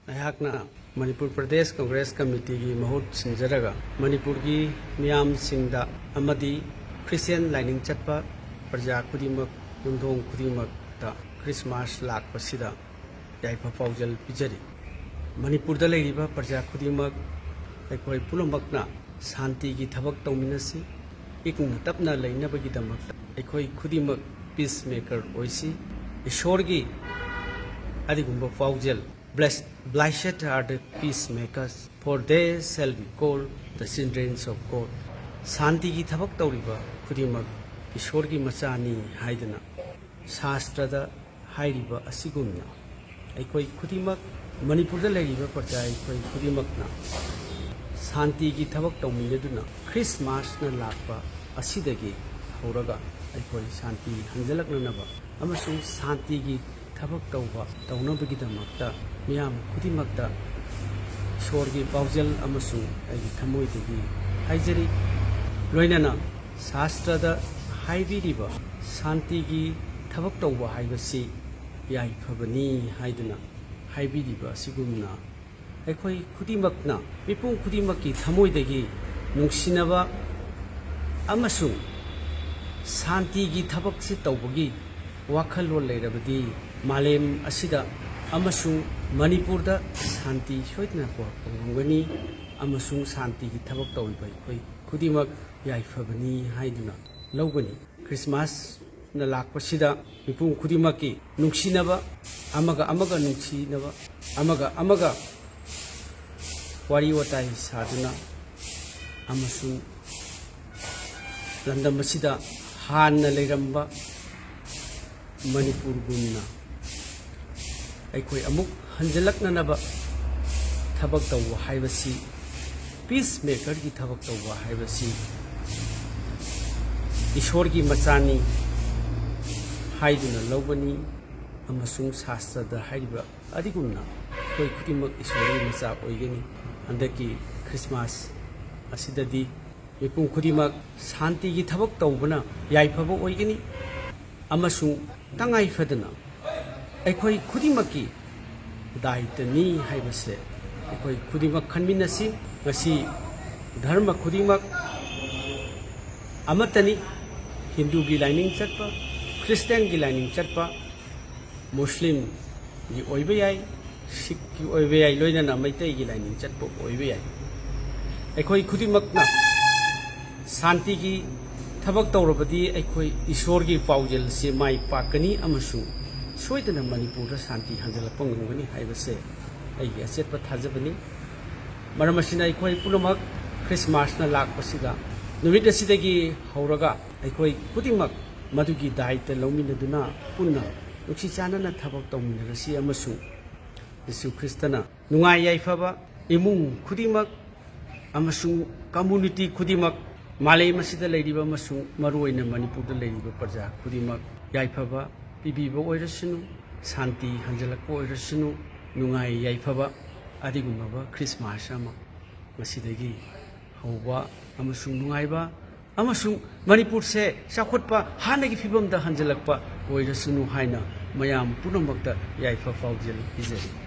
ꯑꯩꯍꯥꯛꯅ ꯃꯅꯤꯄꯨꯔ ꯄ꯭ꯔꯗꯦꯁ ꯀꯪꯒ꯭ꯔꯦꯁ ꯀꯃꯤꯇꯤꯒꯤ ꯃꯍꯨꯠ ꯁꯤꯟꯖꯔꯒ ꯃꯅꯤꯄꯨꯔꯒꯤ ꯃꯤꯌꯥꯝꯁꯤꯡꯗ ꯑꯃꯗꯤ ꯈ꯭ꯔꯤꯁꯇꯤꯌꯟ ꯂꯥꯏꯅꯤꯡ ꯆꯠꯄ ꯄ꯭ꯔꯖꯥ ꯈꯨꯗꯤꯡꯃꯛ ꯌꯨꯝꯊꯣꯡ ꯈꯨꯗꯤꯡꯃꯛꯇ ꯈ꯭ꯔꯤꯁꯃꯥꯁ ꯂꯥꯛꯄꯁꯤꯗ ꯌꯥꯏꯐ ꯄꯥꯎꯖꯦꯜ ꯄꯤꯖꯔꯤ꯫ ꯃꯅꯤꯄꯨꯔꯗ ꯂꯩꯔꯤꯕ ꯄ꯭ꯔꯖꯥ ꯈꯨꯗꯤꯡꯃꯛ ꯑꯩꯈꯣꯏ ꯄꯨꯝꯅꯃꯛꯅ ꯁꯥꯟꯇꯤꯒꯤ ꯊꯕꯛ ꯇꯧꯃꯤꯟꯅꯁꯤ, ꯏꯪꯅ ꯇꯞꯅ ꯂꯩꯅꯕꯒꯤꯗꯃꯛꯇ ꯑꯩꯈꯣꯏ ꯈꯨꯗꯤꯡꯃꯛ ꯄꯤꯁ ꯃꯦꯀꯔ ꯑꯣꯏꯁꯤ꯫ ꯏꯁꯣꯔꯒꯤ ꯑꯗꯨꯒꯨꯝꯕ ꯄꯥꯎꯖꯦꯜ Blessed are the peacemakers, for they shall be called the children of God. Santigi thabak tauriba khudimak Ishorgi machani haidana Shastrada hairiba asigumna aikoi khudimak Manipurda leiriba parja aikoi khudimakna Santigi thabak tauminaduna Christmas na lakpa asidagi horaga aikoi Santi hanjalaknanaba amasung Santigi ꯊꯕꯛ ꯇꯧꯕ ꯇꯧꯅꯕꯒꯤꯗꯃꯛꯇ ꯃꯤꯌꯥꯝ ꯈꯨꯗꯤꯡꯃꯛꯇ ꯏꯁꯣꯔꯒꯤ ꯄꯥꯎꯖꯦꯜ ꯑꯃꯁꯨꯡ ꯑꯩꯒꯤ ꯊꯃꯣꯏꯗꯒꯤ ꯍꯥꯏꯖꯔꯤ꯫ ꯂꯣꯏꯅꯅ ꯁꯥꯁꯇ꯭ꯔꯗ ꯍꯥꯏꯕꯤꯔꯤꯕ ꯁꯥꯟꯇꯤꯒꯤ ꯊꯕꯛ ꯇꯧꯕ ꯍꯥꯏꯕꯁꯤ ꯌꯥꯏꯐꯕꯅꯤ ꯍꯥꯏꯗꯨꯅ ꯍꯥꯏꯕꯤꯔꯤꯕ ꯑꯁꯤꯒꯨꯝꯅ ꯑꯩꯈꯣꯏ ꯈꯨꯗꯤꯡꯃꯛꯅ ꯃꯤꯄꯨꯝ ꯈꯨꯗꯤꯡꯃꯛꯀꯤ ꯊꯃꯣꯏꯗꯒꯤ ꯅꯨꯡꯁꯤꯅꯕ ꯑꯃꯁꯨꯡ ꯁꯥꯟꯇꯤꯒꯤ ꯊꯕꯛꯁꯤ ꯇꯧꯕꯒꯤ ꯋꯥꯈꯜꯂꯣꯟ ꯂꯩꯔꯕꯗꯤ ꯃꯥꯂꯦꯝ ꯑꯁꯤꯗ ꯑꯃꯁꯨꯡ ꯃꯅꯤꯄꯨꯔꯗ ꯁꯥꯟꯇꯤ ꯁꯣꯏꯗꯅ ꯄꯨꯔꯛꯄ ꯉꯝꯒꯅꯤ ꯑꯃꯁꯨꯡ ꯁꯥꯟꯇꯤꯒꯤ ꯊꯕꯛ ꯇꯧꯔꯤꯕ ꯑꯩꯈꯣꯏ ꯈꯨꯗꯤꯡꯃꯛ ꯌꯥꯏꯐꯕꯅꯤ ꯍꯥꯏꯗꯨꯅ ꯂꯧꯒꯅꯤ꯫ ꯈ꯭ꯔꯤꯁꯃꯥꯁꯅ ꯂꯥꯛꯄꯁꯤꯗ ꯃꯤꯄꯨꯝ ꯈꯨꯗꯤꯡꯃꯛꯀꯤ ꯅꯨꯡꯁꯤꯅꯕ ꯑꯃꯒ ꯑꯃꯒ ꯅꯨꯡꯁꯤꯅꯕ ꯑꯃꯒ ꯑꯃꯒ ꯋꯥꯔꯤ ꯋꯥꯇꯥꯏ ꯁꯥꯗꯨꯅ ꯑꯃꯁꯨꯡ ꯂꯝꯗꯝ ꯑꯁꯤꯗ ꯍꯥꯟꯅ ꯂꯩꯔꯝꯕ ꯃꯅꯤꯄꯨꯔꯒꯨꯝꯅ ꯑꯩꯈꯣꯏ ꯑꯃꯨꯛ ꯍꯟꯖꯤꯜꯂꯛꯅꯅꯕ ꯊꯕꯛ ꯇꯧꯕ ꯍꯥꯏꯕꯁꯤ ꯄꯤꯁ ꯃꯦꯀꯔꯒꯤ ꯊꯕꯛ ꯇꯧꯕ ꯍꯥꯏꯕꯁꯤ ꯏꯁꯣꯔꯒꯤ ꯃꯆꯥꯅꯤ ꯍꯥꯏꯗꯨꯅ ꯂꯧꯒꯅꯤ ꯑꯃꯁꯨꯡ ꯁꯥꯁꯇ꯭ꯔꯗ ꯍꯥꯏꯔꯤꯕ ꯑꯗꯨꯒꯨꯝꯅ ꯑꯩꯈꯣꯏ ꯈꯨꯗꯤꯡꯃꯛ ꯏꯁꯣꯔꯒꯤ ꯃꯆꯥ ꯑꯣꯏꯒꯅꯤ꯫ ꯍꯟꯗꯛꯀꯤ ꯈ꯭ꯔꯤꯁꯃꯥꯁ ꯑꯁꯤꯗꯗꯤ ꯃꯤꯄꯨꯝ ꯈꯨꯗꯤꯡꯃꯛ ꯁꯥꯟꯇꯤꯒꯤ ꯊꯕꯛ ꯇꯧꯕꯅ ꯌꯥꯏꯐꯕ ꯑꯣꯏꯒꯅꯤ ꯑꯃꯁꯨꯡ ꯇꯉꯥꯏ ꯐꯗꯅ ꯑꯩꯈꯣꯏ ꯈꯨꯗꯤꯡꯃꯛꯀꯤ ꯗꯥꯏꯇꯅꯤ ꯍꯥꯏꯕꯁꯦ ꯑꯩꯈꯣꯏ ꯈꯨꯗꯤꯡꯃꯛ ꯈꯟꯃꯤꯟꯅꯁꯤ꯫ ꯉꯁꯤ ꯙꯔꯃ ꯈꯨꯗꯤꯡꯃꯛ ꯑꯃꯠꯇꯅꯤ, ꯍꯤꯟꯗꯨꯒꯤ ꯂꯥꯏꯅꯤꯡ ꯆꯠꯄ, ꯈ꯭ꯔꯤꯁꯇꯤꯌꯟꯒꯤ ꯂꯥꯏꯅꯤꯡ ꯆꯠꯄ, ꯃꯨꯁꯂꯤꯝꯒꯤ ꯑꯣꯏꯕ ꯌꯥꯏ, ꯁꯤꯈꯀꯤ ꯑꯣꯏꯕ ꯌꯥꯏ, ꯂꯣꯏꯅꯅ ꯃꯩꯇꯩꯒꯤ ꯂꯥꯏꯅꯤꯡ ꯆꯠꯄ ꯑꯣꯏꯕ ꯌꯥꯏ꯫ ꯑꯩꯈꯣꯏ ꯈꯨꯗꯤꯡꯃꯛꯅ ꯁꯥꯟꯇꯤꯒꯤ ꯊꯕꯛ ꯇꯧꯔꯕꯗꯤ ꯑꯩꯈꯣꯏ ꯏꯁꯣꯔꯒꯤ ꯄꯥꯎꯖꯦꯜꯁꯤ ꯃꯥꯏ ꯄꯥꯛꯀꯅꯤ ꯑꯃꯁꯨꯡ ꯁꯣꯏꯗꯅ ꯃꯅꯤꯄꯨꯔꯗ ꯁꯥꯟꯇꯤ ꯍꯟꯖꯤꯜꯂꯛꯄ ꯉꯝꯒꯅꯤ ꯍꯥꯏꯕꯁꯦ ꯑꯩꯒꯤ ꯑꯆꯦꯠꯄ ꯊꯥꯖꯕꯅꯤ꯫ ꯃꯔꯝ ꯑꯁꯤꯅ ꯑꯩꯈꯣꯏ ꯄꯨꯝꯅꯃꯛ ꯈ꯭ꯔꯤꯁꯃꯥꯁꯅ ꯂꯥꯛꯄꯁꯤꯗ ꯅꯨꯃꯤꯠ ꯑꯁꯤꯗꯒꯤ ꯍꯧꯔꯒ ꯑꯩꯈꯣꯏ ꯈꯨꯗꯤꯡꯃꯛ ꯃꯗꯨꯒꯤ ꯗꯥꯏꯇ ꯂꯧꯃꯤꯟꯅꯗꯨꯅ ꯄꯨꯟꯅ ꯅꯨꯡꯁꯤ ꯆꯥꯟꯅꯅ ꯊꯕꯛ ꯇꯧꯃꯤꯟꯅꯔꯁꯤ ꯑꯃꯁꯨꯡ ꯌꯤꯁꯨ ꯈ꯭ꯔꯤꯁꯇꯅ ꯅꯨꯡꯉꯥꯏ ꯌꯥꯏꯐꯕ ꯏꯃꯨꯡ ꯈꯨꯗꯤꯡꯃꯛ ꯑꯃꯁꯨꯡ ꯀꯝꯃꯨꯅꯤꯇꯤ ꯈꯨꯗꯤꯡꯃꯛ ꯃꯥꯂꯦꯝ ꯑꯁꯤꯗ ꯂꯩꯔꯤꯕ ꯑꯃꯁꯨꯡ ꯃꯔꯨꯑꯣꯏꯅ ꯃꯅꯤꯄꯨꯔꯗ ꯂꯩꯔꯤꯕ ꯄ꯭ꯔꯖꯥ ꯈꯨꯗꯤꯡꯃꯛ ꯌꯥꯏꯐꯕ ꯄꯤꯕꯤꯕ ꯑꯣꯏꯔꯁꯅꯨ, ꯁꯥꯟꯇꯤ ꯍꯟꯖꯤꯜꯂꯛꯄ ꯑꯣꯏꯔꯁꯅꯨ, ꯅꯨꯡꯉꯥꯏ ꯌꯥꯏꯐꯕ ꯑꯗꯨꯒꯨꯝꯂꯕ ꯈ꯭ꯔꯤꯁꯃꯥꯁ ꯑꯃ ꯉꯁꯤꯗꯒꯤ ꯍꯧꯕ ꯑꯃꯁꯨꯡ ꯅꯨꯡꯉꯥꯏꯕ ꯑꯃꯁꯨꯡ ꯃꯅꯤꯄꯨꯔꯁꯦ ꯆꯥꯎꯈꯠꯄ ꯍꯥꯟꯅꯒꯤ ꯐꯤꯕꯝꯗ ꯍꯟꯖꯤꯜꯂꯛꯄ ꯑꯣꯏꯔꯁꯅꯨ ꯍꯥꯏꯅ ꯃꯌꯥꯝ ꯄꯨꯝꯅꯃꯛꯇ ꯌꯥꯏꯐ ꯄꯥꯎꯖꯦꯜ ꯄꯤꯖꯔꯤ꯫